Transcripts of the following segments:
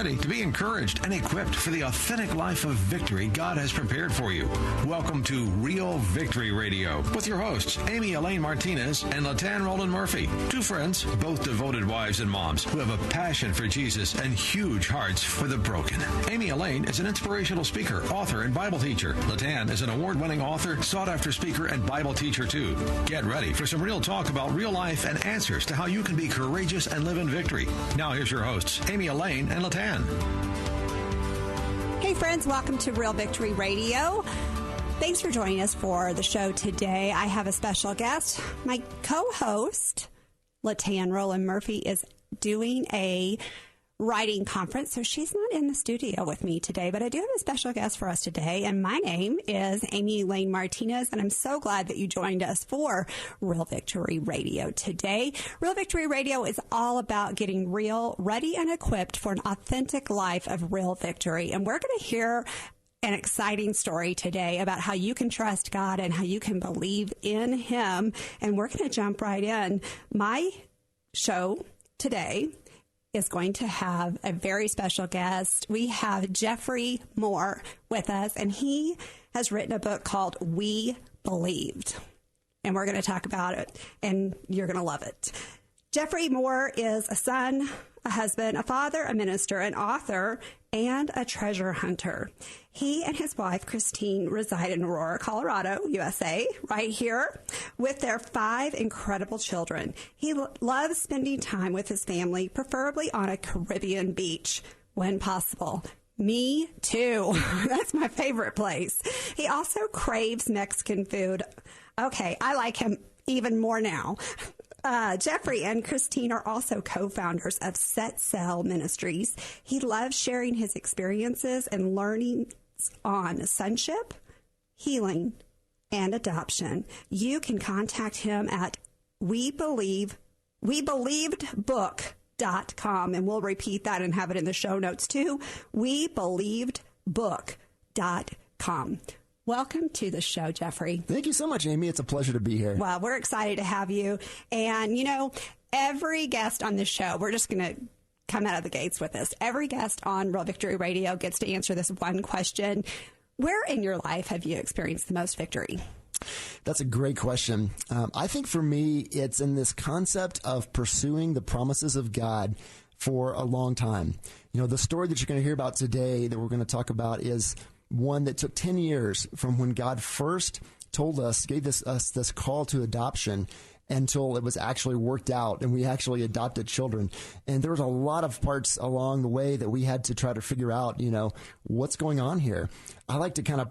ready to be encouraged and equipped for the authentic life of victory God has prepared for you. Welcome to Real Victory Radio with your hosts, Elaine Martinez and Latan Roland Murphy. Two friends, both devoted wives and moms who have a passion for Jesus and huge hearts for the broken. Elaine is an inspirational speaker, author, and Bible teacher. Latan is an award-winning author, sought-after speaker, and Bible teacher, too. Get ready for some real talk about real life and answers to how you can be courageous and live in victory. Now here's your hosts, Elaine and Latan. Hey friends, welcome to Real Victory Radio. Thanks for joining us for the show today. I have a special guest. My co-host, Latan Roland Murphy, is doing a writing conference, so she's not in the studio with me today, but I do have a special guest for us today, and my name is Elaine Martinez, and I'm so glad that you joined us for Real Victory Radio today. Real Victory Radio is all about getting real, ready, and equipped for an authentic life of real victory, and we're going to hear an exciting story today about how you can trust God and how you can believe in Him, and we're going to jump right in. My show today is going to have a very special guest. We have Jeffrey Moore with us, and he has written a book called We Believed. And we're going to talk about it, and you're going to love it. Jeffrey Moore is a son, a husband, a father, a minister, an author, and a treasure hunter. He and his wife, Christine, reside in Aurora, Colorado, USA, right here, with their 5 incredible children. He loves spending time with his family, preferably on a Caribbean beach when possible. Me too. That's my favorite place. He also craves Mexican food. Okay, I like him even more now. Jeffrey and Christine are also co-founders of Set Sail Ministries. He loves sharing his experiences and learning on sonship, healing, and adoption. You can contact him at WeBelievedBook.com, and we'll repeat that and have it in the show notes too. WeBelievedBook.com. Welcome to the show, Jeffrey. Thank you so much, Amy. It's a pleasure to be here. Well, we're excited to have you. And, you know, every guest on this show, we're just going to come out of the gates with this. Every guest on Real Victory Radio gets to answer this one question. Where in your life have you experienced the most victory? That's a great question. I think for me, it's in this concept of pursuing the promises of God for a long time. You know, the story that you're going to hear about today that we're going to talk about is one that took 10 years from when God first told us, gave us this call to adoption until it was actually worked out and we actually adopted children. And there was a lot of parts along the way that we had to try to figure out, you know, what's going on here. I like to kind of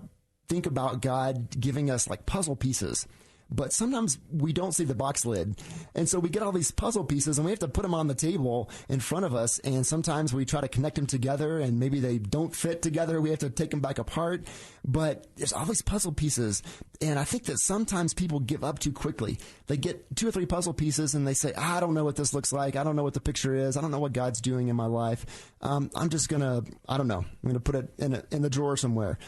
think about God giving us like puzzle pieces. But sometimes we don't see the box lid. And so we get all these puzzle pieces and we have to put them on the table in front of us. And sometimes we try to connect them together and maybe they don't fit together. We have to take them back apart. But there's all these puzzle pieces. And I think that sometimes people give up too quickly. They get 2 or 3 puzzle pieces and they say, I don't know what this looks like. I don't know what the picture is. I don't know what God's doing in my life. I'm just going to, I don't know. I'm going to put it in the drawer somewhere.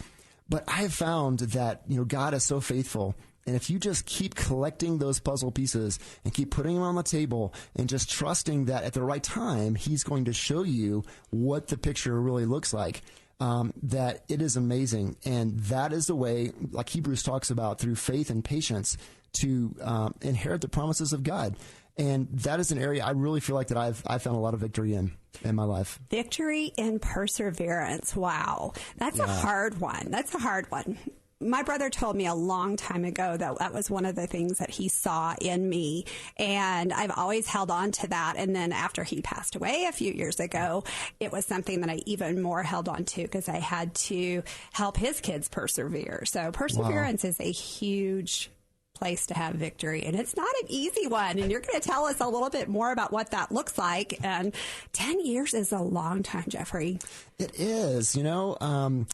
But I have found that, you know, God is so faithful. And if you just keep collecting those puzzle pieces and keep putting them on the table and just trusting that at the right time, He's going to show you what the picture really looks like, that it is amazing. And that is the way, like Hebrews talks about, through faith and patience to inherit the promises of God. And that is an area I really feel like that I've found a lot of victory in my life. Victory in perseverance. Wow. That's a hard one. That's a hard one. My brother told me a long time ago that that was one of the things that he saw in me, and I've always held on to that. And then after he passed away a few years ago, it was something that I even more held on to because I had to help his kids persevere. So perseverance is a huge place to have victory, and it's not an easy one. And you're going to tell us a little bit more about what that looks like. And 10 years is a long time, Jeffrey. It is, you know.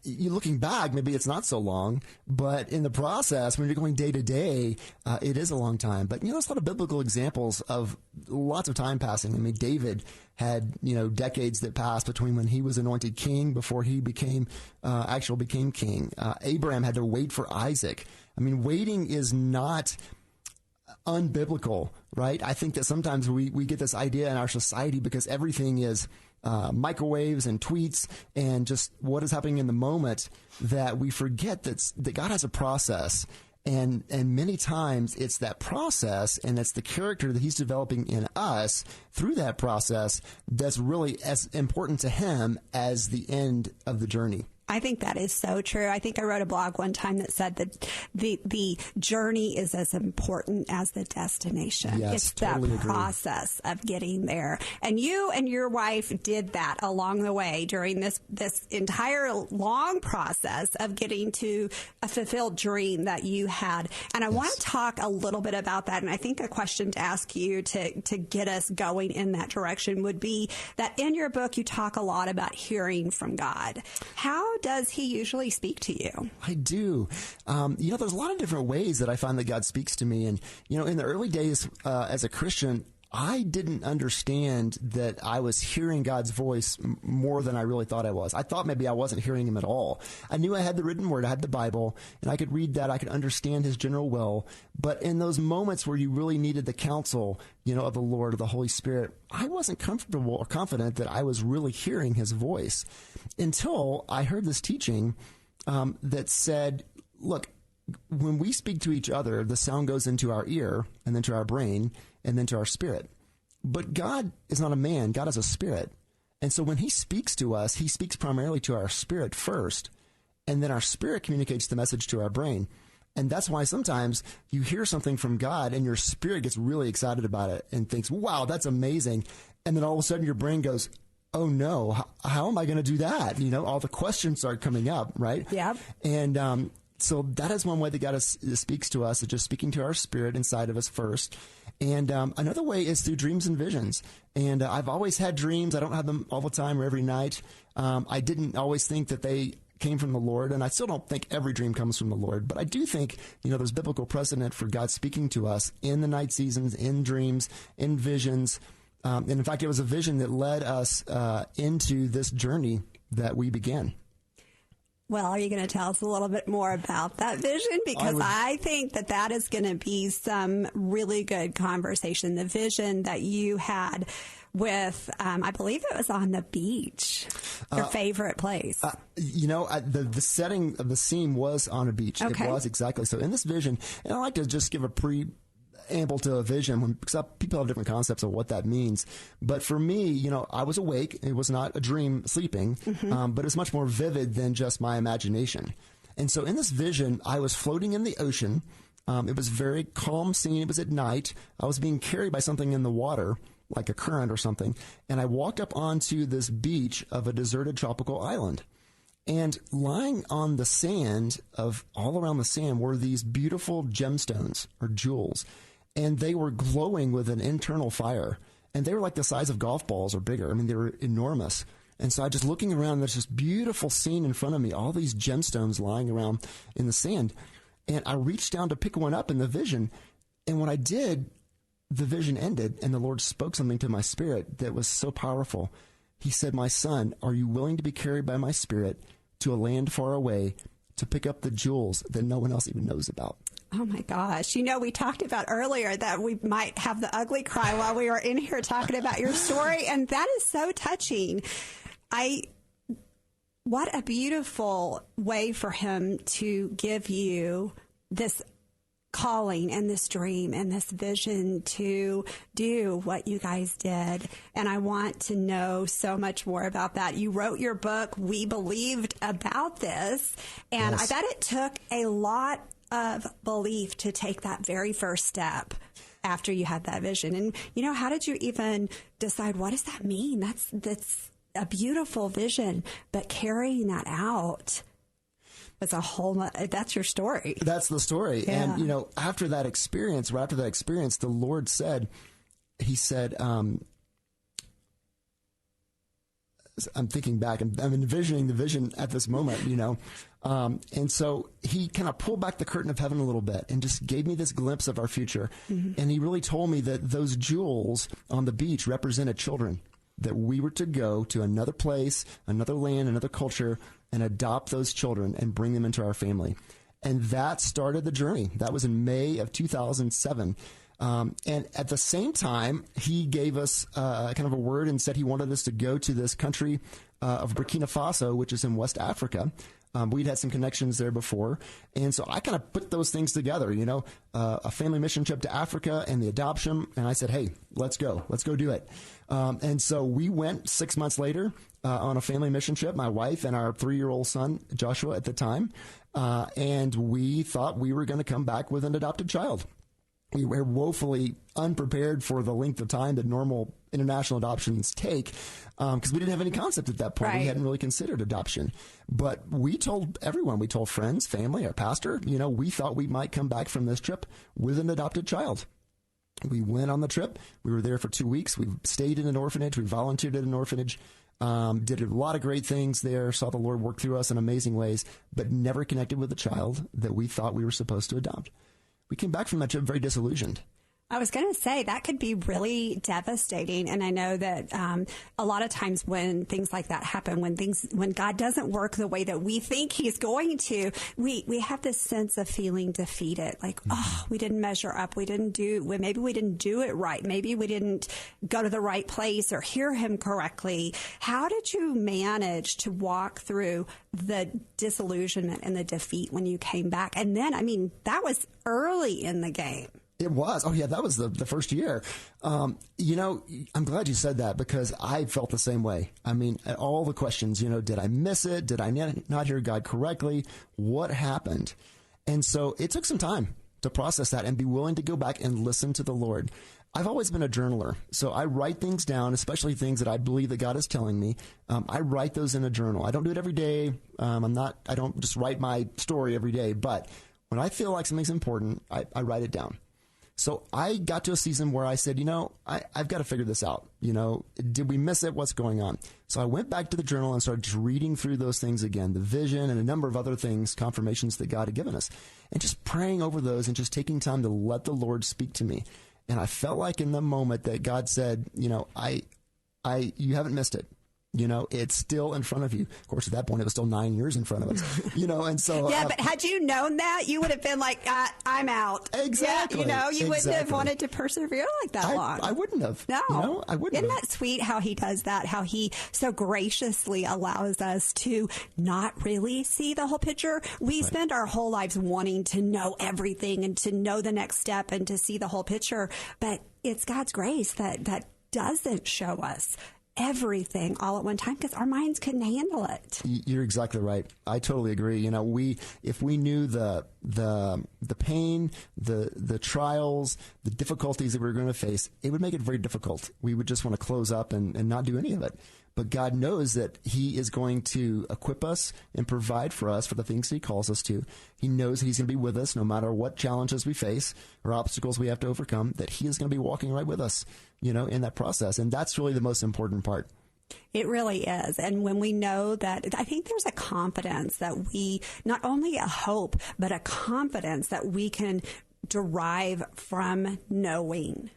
You looking back, maybe it's not so long, but in the process, when you're going day to day, it is a long time. But, you know, there's a lot of biblical examples of lots of time passing. I mean, David had, you know, decades that passed between when he was anointed king before he became king. Abraham had to wait for Isaac. I mean, waiting is not unbiblical, right? I think that sometimes we get this idea in our society because everything is microwaves and tweets and just what is happening in the moment, that we forget that God has a process. And many times it's that process and it's the character that he's developing in us through that process that's really as important to him as the end of the journey. I think that is so true. I think I wrote a blog one time that said that the journey is as important as the destination. Yes, it's totally the agree. process of getting there. And you and your wife did that along the way during this entire long process of getting to a fulfilled dream that you had. And I want to talk a little bit about that. And I think a question to ask you to get us going in that direction would be that in your book, you talk a lot about hearing from God. How does he usually speak to you? I do. There's a lot of different ways that I find that God speaks to me. And, in the early days as a Christian, I didn't understand that I was hearing God's voice more than I really thought I was. I thought maybe I wasn't hearing him at all. I knew I had the written word, I had the Bible, and I could read that, I could understand his general will. But in those moments where you really needed the counsel, of the Lord, of the Holy Spirit, I wasn't comfortable or confident that I was really hearing his voice until I heard this teaching that said, look, when we speak to each other, the sound goes into our ear and then to our brain and then to our spirit. But God is not a man. God is a spirit. And so when he speaks to us, he speaks primarily to our spirit first, and then our spirit communicates the message to our brain. And that's why sometimes you hear something from God and your spirit gets really excited about it and thinks, wow, that's amazing. And then all of a sudden your brain goes, oh no, how am I going to do that? All the questions start coming up, right? Yeah. And, so that is one way that God speaks to us, is just speaking to our spirit inside of us first. And another way is through dreams and visions. And I've always had dreams. I don't have them all the time or every night. I didn't always think that they came from the Lord, and I still don't think every dream comes from the Lord. But I do think, there's biblical precedent for God speaking to us in the night seasons, in dreams, in visions. And in fact, it was a vision that led us into this journey that we began. Well, are you going to tell us a little bit more about that vision? Because I think that is going to be some really good conversation. The vision that you had with, I believe it was on the beach, your favorite place. The setting of the scene was on a beach. Okay. It was, exactly. So in this vision, and I like to just give a preamble to a vision, because people have different concepts of what that means. But for me, I was awake. It was not a dream sleeping, but it's much more vivid than just my imagination. And so in this vision, I was floating in the ocean. It was a very calm scene. It was at night. I was being carried by something in the water, like a current or something. And I walked up onto this beach of a deserted tropical island. And lying on the sand, all around the sand, were these beautiful gemstones or jewels. And they were glowing with an internal fire. And they were like the size of golf balls or bigger. I mean, they were enormous. And so I just looking around, there's this beautiful scene in front of me, all these gemstones lying around in the sand. And I reached down to pick one up in the vision. And when I did, the vision ended, and the Lord spoke something to my spirit that was so powerful. He said, "My son, are you willing to be carried by my spirit to a land far away to pick up the jewels that no one else even knows about?" Oh my gosh. We talked about earlier that we might have the ugly cry while we were in here talking about your story. And that is so touching. What a beautiful way for him to give you this calling and this dream and this vision to do what you guys did. And I want to know so much more about that. You wrote your book, We Believed About This. And Yes. I bet it took a lot of belief to take that very first step after you had that vision. And, how did you even decide, what does that mean? That's a beautiful vision, but carrying that out was that's your story. That's the story. Yeah. And, after that experience, the Lord said, he said, I'm thinking back, I'm envisioning the vision at this moment, and so he kind of pulled back the curtain of heaven a little bit and just gave me this glimpse of our future. Mm-hmm. And he really told me that those jewels on the beach represented children, that we were to go to another place, another land, another culture, and adopt those children and bring them into our family. And that started the journey. That was in May of 2007. And at the same time, he gave us kind of a word and said he wanted us to go to this country of Burkina Faso, which is in West Africa. We'd had some connections there before. And so I kind of put those things together, a family mission trip to Africa and the adoption. And I said, hey, let's go do it. And so we went 6 months later on a family mission trip, my wife and our 3-year-old son, Joshua, at the time. And we thought we were going to come back with an adopted child. We were woefully unprepared for the length of time that normal international adoptions take because we didn't have any concept at that point. Right. We hadn't really considered adoption. But we told everyone, we told friends, family, our pastor, we thought we might come back from this trip with an adopted child. We went on the trip. We were there for 2 weeks. We stayed in an orphanage. We volunteered at an orphanage. Did a lot of great things there, saw the Lord work through us in amazing ways, but never connected with the child that we thought we were supposed to adopt. We came back from that trip very disillusioned. I was going to say that could be really devastating. And I know that a lot of times when things like that happen, when God doesn't work the way that we think he's going to, we have this sense of feeling defeated. Like, we didn't measure up. Maybe we didn't do it right. Maybe we didn't go to the right place or hear him correctly. How did you manage to walk through the disillusionment and the defeat when you came back? And then, that was early in the game. It was. Oh, yeah, that was the first year. I'm glad you said that because I felt the same way. All the questions, did I miss it? Did I not hear God correctly? What happened? And so it took some time to process that and be willing to go back and listen to the Lord. I've always been a journaler, so I write things down, especially things that I believe that God is telling me. I write those in a journal. I don't do it every day. I don't just write my story every day, but when I feel like something's important, I write it down. So I got to a season where I said, I've got to figure this out. Did we miss it? What's going on? So I went back to the journal and started just reading through those things again, the vision and a number of other things, confirmations that God had given us, and just praying over those and just taking time to let the Lord speak to me. And I felt like in the moment that God said, you haven't missed it. It's still in front of you. Of course, at that point, it was still 9 years in front of us, and so. Yeah, but had you known that, you would have been like, I'm out. Exactly. Yeah, you wouldn't have wanted to persevere like that long. I wouldn't have. No. I wouldn't Isn't have. that sweet how he does that, how he so graciously allows us to not really see the whole picture? We spend our whole lives wanting to know everything and to know the next step and to see the whole picture. But it's God's grace that doesn't show us everything all at one time because our minds couldn't handle it. You're exactly right. I totally agree. If we knew the pain, the trials, the difficulties that we were going to face, it would make it very difficult. We would just want to close up and not do any of it. But God knows that he is going to equip us and provide for us for the things he calls us to. He knows that he's going to be with us no matter what challenges we face or obstacles we have to overcome, that he is going to be walking right with us, in that process. And that's really the most important part. It really is. And when we know that, I think there's a confidence that not only a hope, but a confidence that we can derive from knowing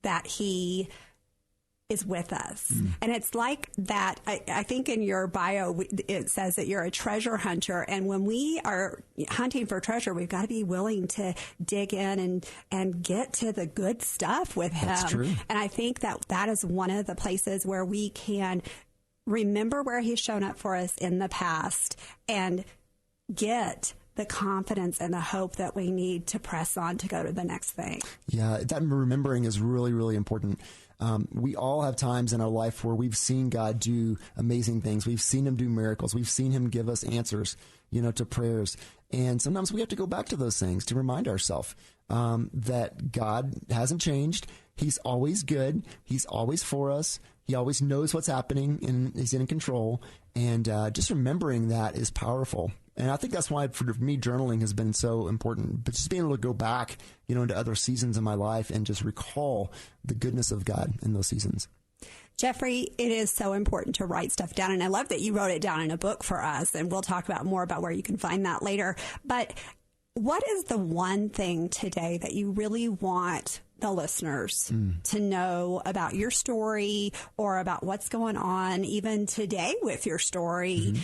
that he is with us. And it's like that. I think in your bio, it says that you're a treasure hunter. And when we are hunting for treasure, we've got to be willing to dig in and get to the good stuff with him. That's true. And I think that is one of the places where we can remember where he's shown up for us in the past and get the confidence and the hope that we need to press on to go to the next thing. Yeah, that remembering is really, really important. We all have times in our life where we've seen God do amazing things. We've seen him do miracles. We've seen him give us answers, to prayers. And sometimes we have to go back to those things to remind ourselves that God hasn't changed. He's always good. He's always for us. He always knows what's happening and he's in control. And just remembering that is powerful. And I think that's why, for me, journaling has been so important. But just being able to go back, into other seasons of my life and just recall the goodness of God in those seasons. Jeffrey, it is so important to write stuff down. And I love that you wrote it down in a book for us. And we'll talk more about where you can find that later. But what is the one thing today that you really want the listeners to know about your story or about what's going on even today with your story?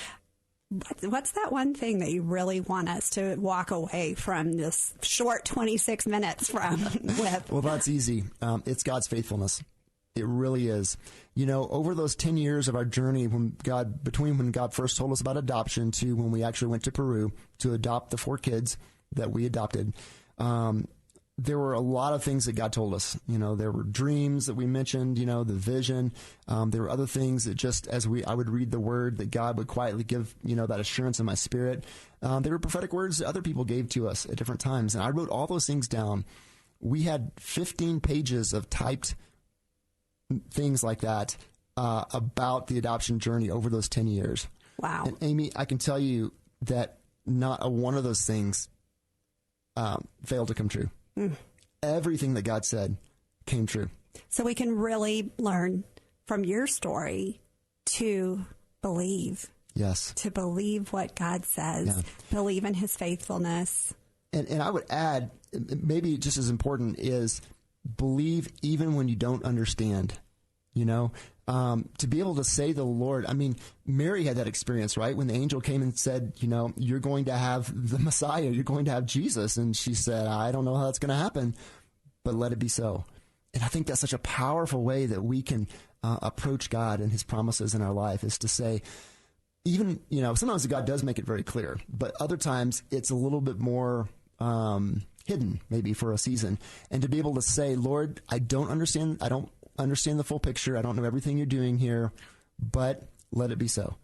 what's that one thing that you really want us to walk away from this short 26 minutes from with? Well, that's easy. It's God's faithfulness. It really is. You know, over those 10 years of our journey, between when God first told us about adoption to when we actually went to Peru to adopt the 4 kids that we adopted, there were a lot of things that God told us. You know, there were dreams that we mentioned, you know, the vision. There were other things that just as I would read the word that God would quietly give, you know, that assurance in my spirit. There were prophetic words that other people gave to us at different times. And I wrote all those things down. We had 15 pages of typed things like that about the adoption journey over those 10 years. Wow. And Amy, I can tell you that not a one of those things failed to come true. Everything that God said came true. So we can really learn from your story to believe. Yes. To believe what God says, believe in his faithfulness. And I would add, maybe just as important is believe even when you don't understand, you know, to be able to say to the Lord. I mean, Mary had that experience, right? When the angel came and said, you know, you're going to have the Messiah, you're going to have Jesus. And she said, I don't know how that's going to happen, but let it be so. And I think that's such a powerful way that we can approach God and his promises in our life, is to say, even, you know, sometimes God does make it very clear, but other times it's a little bit more hidden, maybe for a season. And to be able to say, Lord, I don't understand the full picture. I don't know everything you're doing here, but let it be so.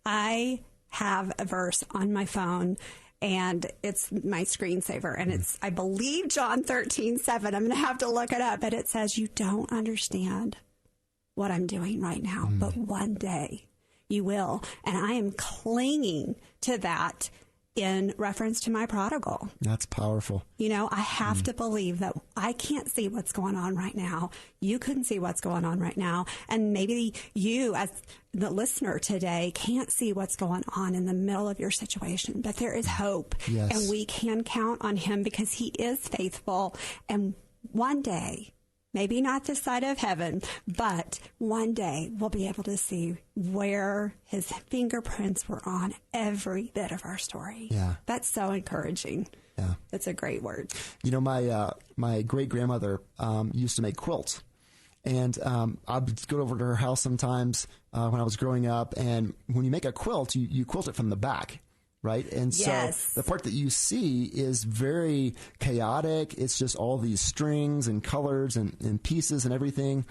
I have a verse on my phone, and it's my screensaver, and it's, I believe, John 13:7. I'm going to have to look it up, but it says, you don't understand what I'm doing right now, but one day you will. And I am clinging to that in reference to my prodigal. That's powerful. You know, I have to believe that I can't see what's going on right now. You couldn't see what's going on right now. And maybe you, as the listener today, can't see what's going on in the middle of your situation. But there is hope. Yes. And we can count on him because he is faithful. And one day, maybe not this side of heaven, but one day we'll be able to see where his fingerprints were on every bit of our story. Yeah. That's so encouraging. Yeah. That's a great word. You know, my great-grandmother used to make quilts. And I would go over to her house sometimes when I was growing up. And when you make a quilt, you quilt it from the back. Right. And so the part that you see is very chaotic. It's just all these strings and colors and pieces and everything.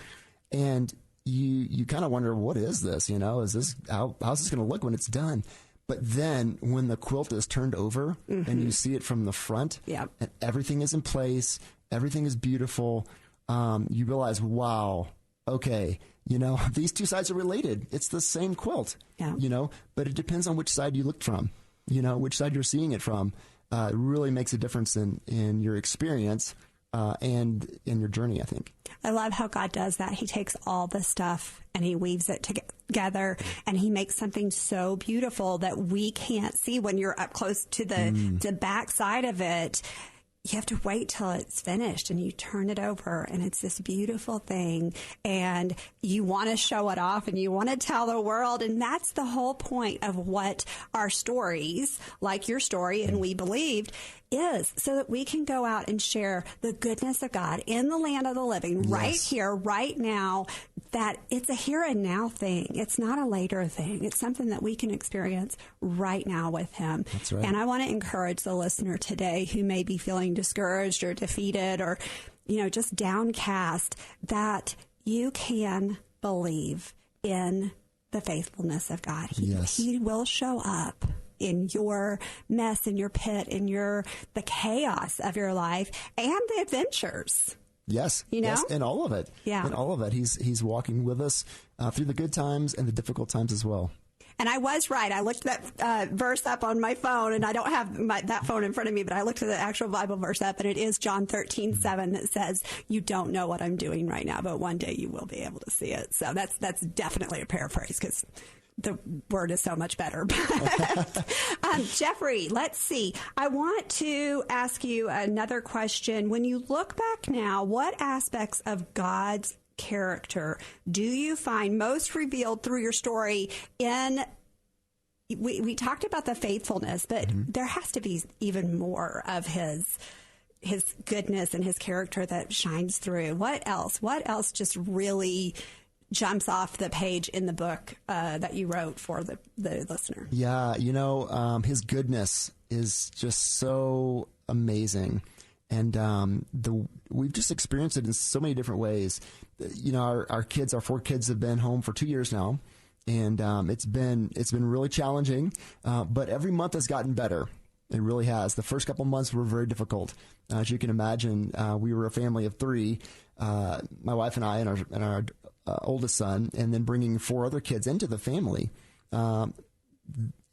And you kind of wonder, what is this? You know, how's this going to look when it's done? But then when the quilt is turned over and you see it from the front and everything is in place, everything is beautiful, you realize, wow, okay, you know, these two sides are related. It's the same quilt, you know, but it depends on which side you looked from. You know, which side you're seeing it from really makes a difference in your experience and in your journey, I think. I love how God does that. He takes all the stuff and he weaves it together, and he makes something so beautiful that we can't see when you're up close to the back side of it. You have to wait till it's finished and you turn it over, and it's this beautiful thing, and you want to show it off and you want to tell the world. And that's the whole point of what our stories, like your story and We Believed, is, so that we can go out and share the goodness of God in the land of the living right here, right now, that it's a here and now thing. It's not a later thing. It's something that we can experience right now with him. That's right. And I want to encourage the listener today who may be feeling discouraged or defeated or, you know, just downcast, that you can believe in the faithfulness of God. He will show up in your mess, in your pit, in the chaos of your life and the adventures. Yes. You know? Yes, in all of it. Yeah. In all of it. He's walking with us through the good times and the difficult times as well. And I was right. I looked that verse up on my phone, and I don't have that phone in front of me, but I looked at the actual Bible verse up, and it is John 13:7 that says, you don't know what I'm doing right now, but one day you will be able to see it. So that's definitely a paraphrase, because the word is so much better. Jeffrey, let's see. I want to ask you another question. When you look back now, what aspects of God's character do you find most revealed through your story in we talked about the faithfulness, but there has to be even more of his goodness and his character that shines through. What else? What else just really jumps off the page in the book that you wrote for the listener? Yeah, his goodness is just so amazing. And we've just experienced it in so many different ways. Our 4 kids have been home for 2 years now, and it's been really challenging. But every month has gotten better. It really has. The first couple months were very difficult. As you can imagine, we were a family of 3, my wife and I and our oldest son, and then bringing 4 other kids into the family.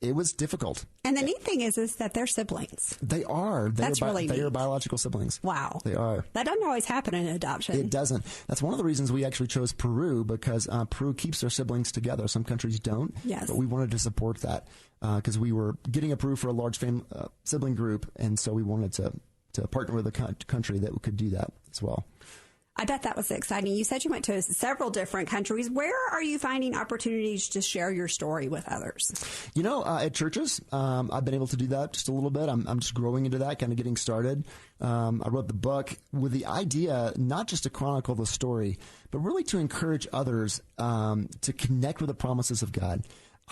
It was difficult. And the neat thing is that they're siblings. They are. They are biological siblings. Wow. They are. That doesn't always happen in adoption. It doesn't. That's one of the reasons we actually chose Peru, because Peru keeps their siblings together. Some countries don't. Yes. But we wanted to support that because we were getting approved for a large sibling group, and so we wanted to partner with a country that could do that as well. I bet that was exciting. You said you went to several different countries. Where are you finding opportunities to share your story with others? At churches, I've been able to do that just a little bit. I'm just growing into that, kind of getting started. I wrote the book with the idea not just to chronicle the story, but really to encourage others to connect with the promises of God.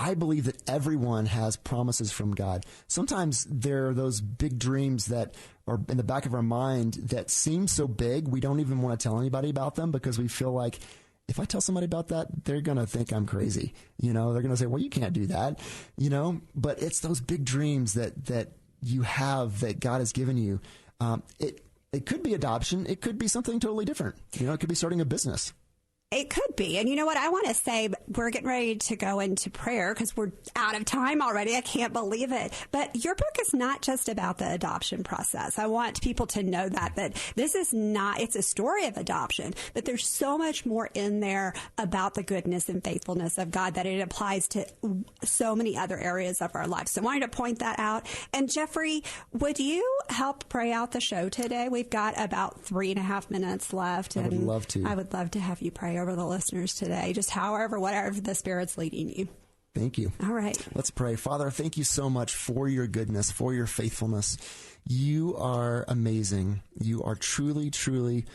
I believe that everyone has promises from God. Sometimes there are those big dreams that are in the back of our mind that seem so big, we don't even want to tell anybody about them because we feel like if I tell somebody about that, they're going to think I'm crazy. They're going to say, well, you can't do that, but it's those big dreams that you have that God has given you. It could be adoption. It could be something totally different. It could be starting a business. It could be. And you know what? I want to say, we're getting ready to go into prayer because we're out of time already. I can't believe it. But your book is not just about the adoption process. I want people to know that this is not, it's a story of adoption, but there's so much more in there about the goodness and faithfulness of God that it applies to so many other areas of our lives. So I wanted to point that out. And Jeffrey, would you help pray out the show today? We've got about 3.5 minutes left. I would love to. I would love to have you pray over the listeners today, just whatever the Spirit's leading you. Thank you. All right. Let's pray. Father, thank you so much for your goodness, for your faithfulness. You are amazing. You are truly, truly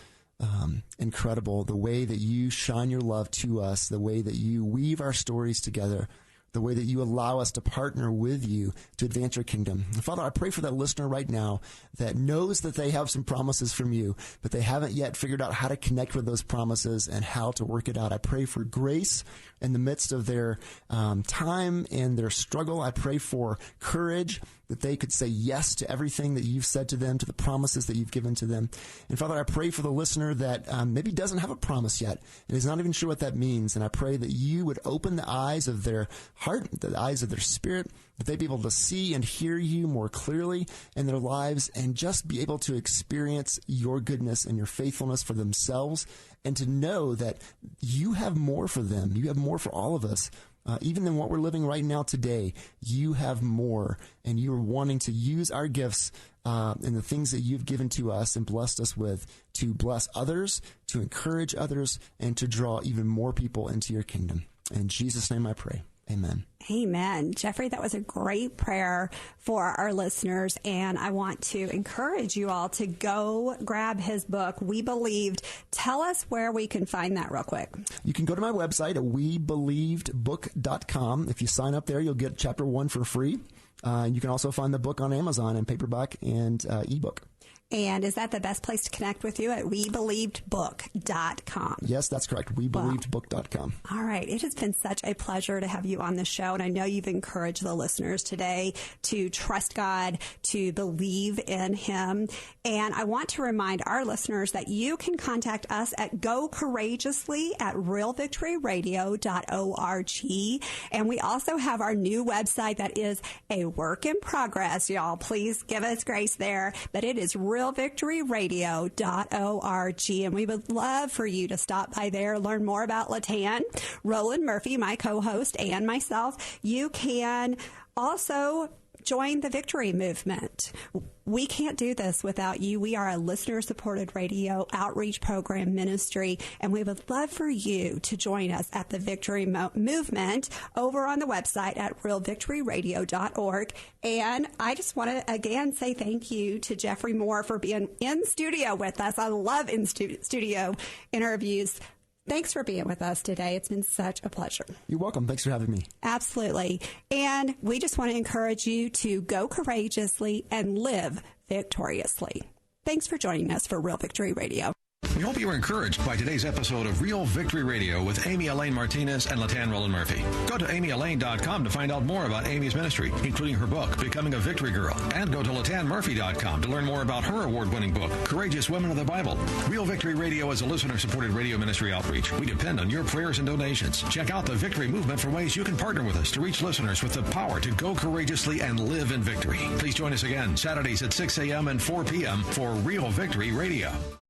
incredible. The way that you shine your love to us, the way that you weave our stories together, the way that you allow us to partner with you to advance your kingdom. And Father, I pray for that listener right now that knows that they have some promises from you, but they haven't yet figured out how to connect with those promises and how to work it out. I pray for grace in the midst of their time and their struggle. I pray for courage that they could say yes to everything that you've said to them, to the promises that you've given to them. And Father, I pray for the listener that maybe doesn't have a promise yet and is not even sure what that means. And I pray that you would open the eyes of their heart, the eyes of their spirit, that they'd be able to see and hear you more clearly in their lives and just be able to experience your goodness and your faithfulness for themselves and to know that you have more for them. You have more for all of us. Even than what we're living right now today, you have more, and you are wanting to use our gifts and the things that you've given to us and blessed us with to bless others, to encourage others, and to draw even more people into your kingdom. In Jesus' name I pray. Amen. Amen. Jeffrey, that was a great prayer for our listeners, and I want to encourage you all to go grab his book, We Believed. Tell us where we can find that real quick. You can go to my website at webelievedbook.com. If you sign up there, you'll get chapter 1 for free. You can also find the book on Amazon in paperback and ebook. And is that the best place to connect with you at webelievedbook.com? Yes, that's correct. Webelievedbook.com. All right. It has been such a pleasure to have you on the show. And I know you've encouraged the listeners today to trust God, to believe in him. And I want to remind our listeners that you can contact us at gocourageously@realvictoryradio.org. And we also have our new website that is a work in progress, y'all. Please give us grace there. But it is realvictoryradio.org. And we would love for you to stop by there, learn more about Latan, Roland Murphy, my co-host, and myself. You can also join the Victory Movement. We can't do this without you. We are a listener-supported radio outreach program ministry, and we would love for you to join us at the Victory Movement over on the website at realvictoryradio.org. And I just want to, again, say thank you to Jeffrey Moore for being in studio with us. I love in-studio interviews. Thanks for being with us today. It's been such a pleasure. You're welcome. Thanks for having me. Absolutely. And we just want to encourage you to go courageously and live victoriously. Thanks for joining us for Real Victory Radio. We hope you were encouraged by today's episode of Real Victory Radio with Amy Elaine Martinez and Latan Roland Murphy. Go to amyelaine.com to find out more about Amy's ministry, including her book, Becoming a Victory Girl. And go to latanmurphy.com to learn more about her award-winning book, Courageous Women of the Bible. Real Victory Radio is a listener-supported radio ministry outreach. We depend on your prayers and donations. Check out the Victory Movement for ways you can partner with us to reach listeners with the power to go courageously and live in victory. Please join us again Saturdays at 6 a.m. and 4 p.m. for Real Victory Radio.